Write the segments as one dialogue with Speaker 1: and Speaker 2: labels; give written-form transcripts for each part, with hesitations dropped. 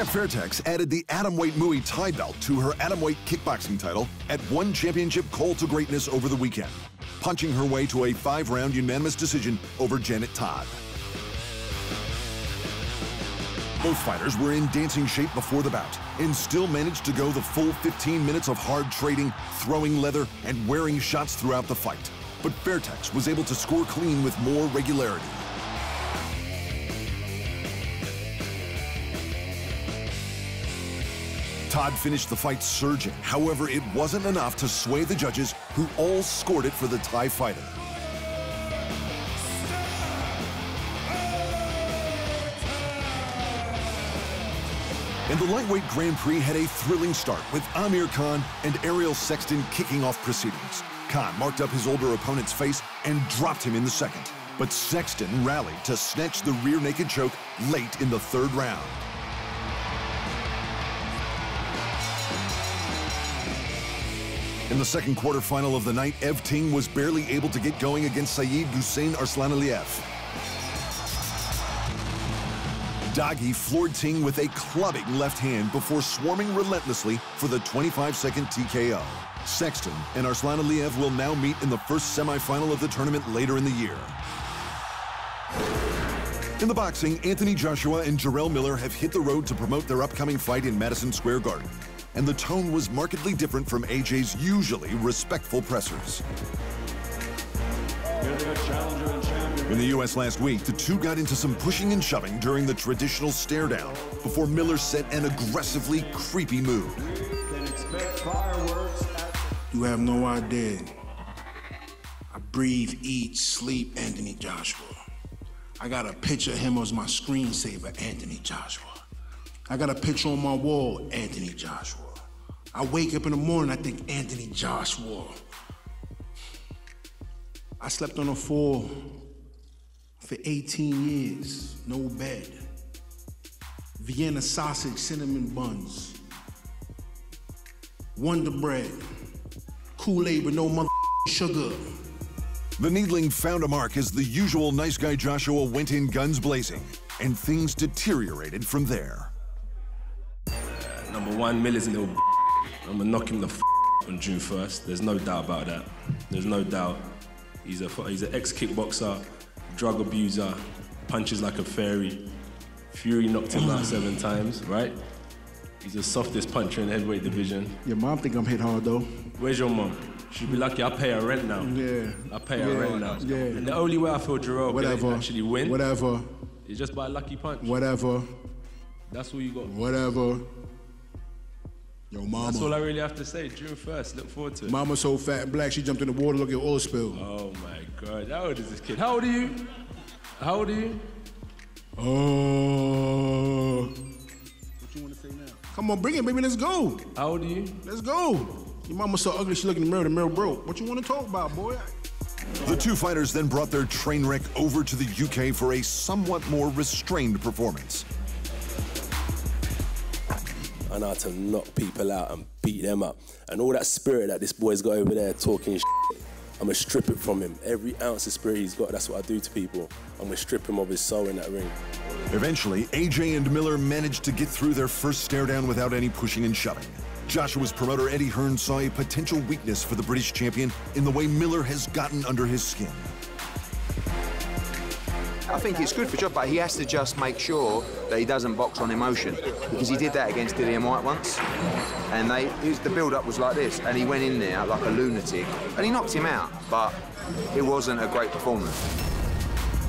Speaker 1: Fairtex added the atomweight muay Thai belt to her atomweight kickboxing title at one championship call to greatness over the weekend, punching her way to a 5-round unanimous decision over Janet Todd. Both fighters were in dancing shape before the bout and still managed to go the full 15 minutes of hard trading, throwing leather, and wearing shots throughout the fight. But Fairtex was able to score clean with more regularity. Todd finished the fight surging. However, it wasn't enough to sway the judges, who all scored it for the Thai fighter. And the lightweight Grand Prix had a thrilling start, with Amir Khan and Ariel Sexton kicking off proceedings. Khan marked up his older opponent's face and dropped him in the second. But Sexton rallied to snatch the rear naked choke late in the third round. In the second quarterfinal of the night, Ev Ting was barely able to get going against Saeed Hussein Arslanaliyev. Dagi floored Ting with a clubbing left hand before swarming relentlessly for the 25-second TKO. Sexton and Arslanaliyev will now meet in the first semifinal of the tournament later in the year. In the boxing, Anthony Joshua and Jarrell Miller have hit the road to promote their upcoming fight in Madison Square Garden. And the tone was markedly different from AJ's usually respectful pressers. In the U.S. last week, the two got into some pushing and shoving during the traditional stare down before Miller set an aggressively creepy move.
Speaker 2: You have no idea. I breathe, eat, sleep Anthony Joshua. I got a picture of him as my screensaver, Anthony Joshua. I got a picture on my wall, Anthony Joshua. I wake up in the morning, I think Anthony Joshua. I slept on the floor for 18 years, no bed. Vienna sausage, cinnamon buns. Wonder bread. Kool-Aid with no mother sugar.
Speaker 1: The Needling found a mark as the usual nice guy Joshua went in guns blazing, and things deteriorated from there.
Speaker 3: Number one, Miller's a little I'm gonna knock him the on June 1st. There's no doubt about that. There's no doubt. He's an ex-kickboxer, drug abuser, punches like a fairy. Fury knocked him out 7 times, right? He's the softest puncher in the heavyweight division.
Speaker 2: Your mom think I'm hit hard though.
Speaker 3: Where's your mom? She'd be lucky I pay her rent now.
Speaker 2: Yeah.
Speaker 3: I pay her rent now.
Speaker 2: Yeah.
Speaker 3: And the only way I feel Jarrell can actually win is just by a lucky punch.
Speaker 2: Whatever.
Speaker 3: That's all you got.
Speaker 2: Whatever. Yo, mama.
Speaker 3: That's all I really have to say. June 1st, look forward to it.
Speaker 2: Mama's so fat and black, she jumped in the water, look at oil spill.
Speaker 3: Oh my God, how old is this kid? How old are you? How old are you?
Speaker 2: Oh. What you want to say now? Come on, bring it, baby, let's go.
Speaker 3: How old are you?
Speaker 2: Let's go. Your mama's so ugly, she look in the mirror broke. What you want to talk about, boy?
Speaker 1: The two fighters then brought their train wreck over to the UK for a somewhat more restrained performance.
Speaker 4: I know how to knock people out and beat them up. And all that spirit that this boy's got over there talking shit, I'm gonna strip it from him. Every ounce of spirit he's got, that's what I do to people. I'm gonna strip him of his soul in that ring.
Speaker 1: Eventually, AJ and Miller managed to get through their first stare down without any pushing and shoving. Joshua's promoter Eddie Hearn saw a potential weakness for the British champion in the way Miller has gotten under his skin.
Speaker 5: I think it's good for Josh, but he has to just make sure that he doesn't box on emotion, because he did that against Dillian White once, and the build-up was like this, and he went in there like a lunatic, and he knocked him out, but it wasn't a great performance.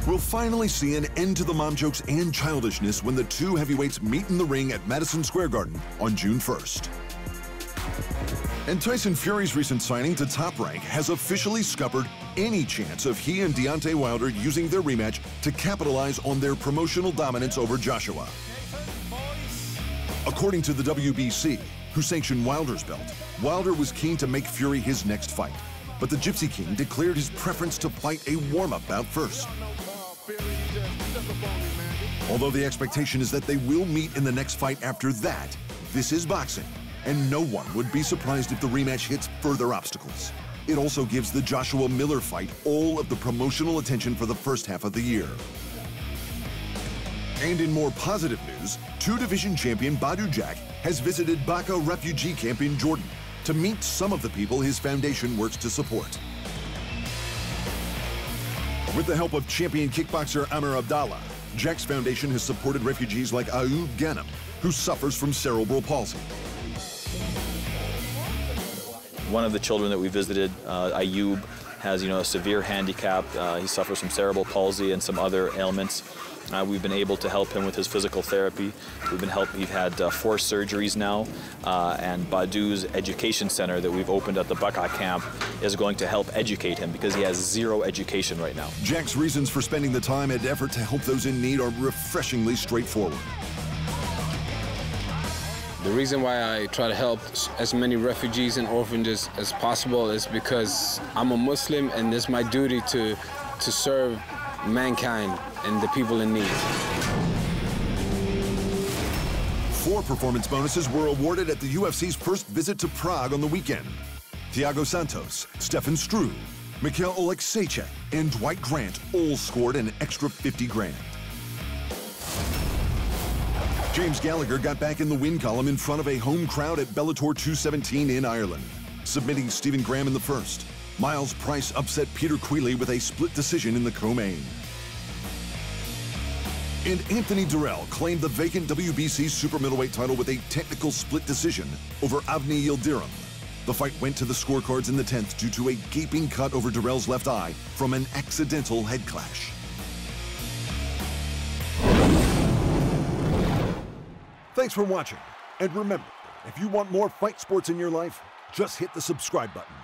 Speaker 1: We'll finally see an end to the mom jokes and childishness when the two heavyweights meet in the ring at Madison Square Garden on June 1st. And Tyson Fury's recent signing to Top Rank has officially scuppered any chance of he and Deontay Wilder using their rematch to capitalize on their promotional dominance over Joshua. According to the WBC, who sanctioned Wilder's belt, Wilder was keen to make Fury his next fight, but the Gypsy King declared his preference to fight a warm-up bout first. Although the expectation is that they will meet in the next fight after that, this is boxing, and no one would be surprised if the rematch hits further obstacles. It also gives the Joshua Miller fight all of the promotional attention for the first half of the year. And in more positive news, two-division champion Badou Jack has visited Baka refugee camp in Jordan to meet some of the people his foundation works to support. With the help of champion kickboxer Amir Abdallah, Jack's foundation has supported refugees like Ayub Ghanem, who suffers from cerebral palsy.
Speaker 6: One of the children that we visited, Ayub, has a severe handicap. He suffers from cerebral palsy and some other ailments. We've been able to help him with his physical therapy. We've had 4 surgeries now, and Badou's education center that we've opened at the Baka camp is going to help educate him because he has 0 education right now.
Speaker 1: Jack's reasons for spending the time and effort to help those in need are refreshingly straightforward.
Speaker 7: The reason why I try to help as many refugees and orphans as possible is because I'm a Muslim and it's my duty to serve mankind and the people in need.
Speaker 1: 4 performance bonuses were awarded at the UFC's first visit to Prague on the weekend. Thiago Santos, Stefan Struve, Mikhail Oleksiejczuk, and Dwight Grant all scored an extra 50 grand. James Gallagher got back in the win column in front of a home crowd at Bellator 217 in Ireland, submitting Stephen Graham in the first. Miles Price upset Peter Queally with a split decision in the co-main. And Anthony Durrell claimed the vacant WBC super middleweight title with a technical split decision over Avni Yildirim. The fight went to the scorecards in the 10th due to a gaping cut over Durrell's left eye from an accidental head clash. Thanks for watching, and remember, if you want more fight sports in your life, just hit the subscribe button.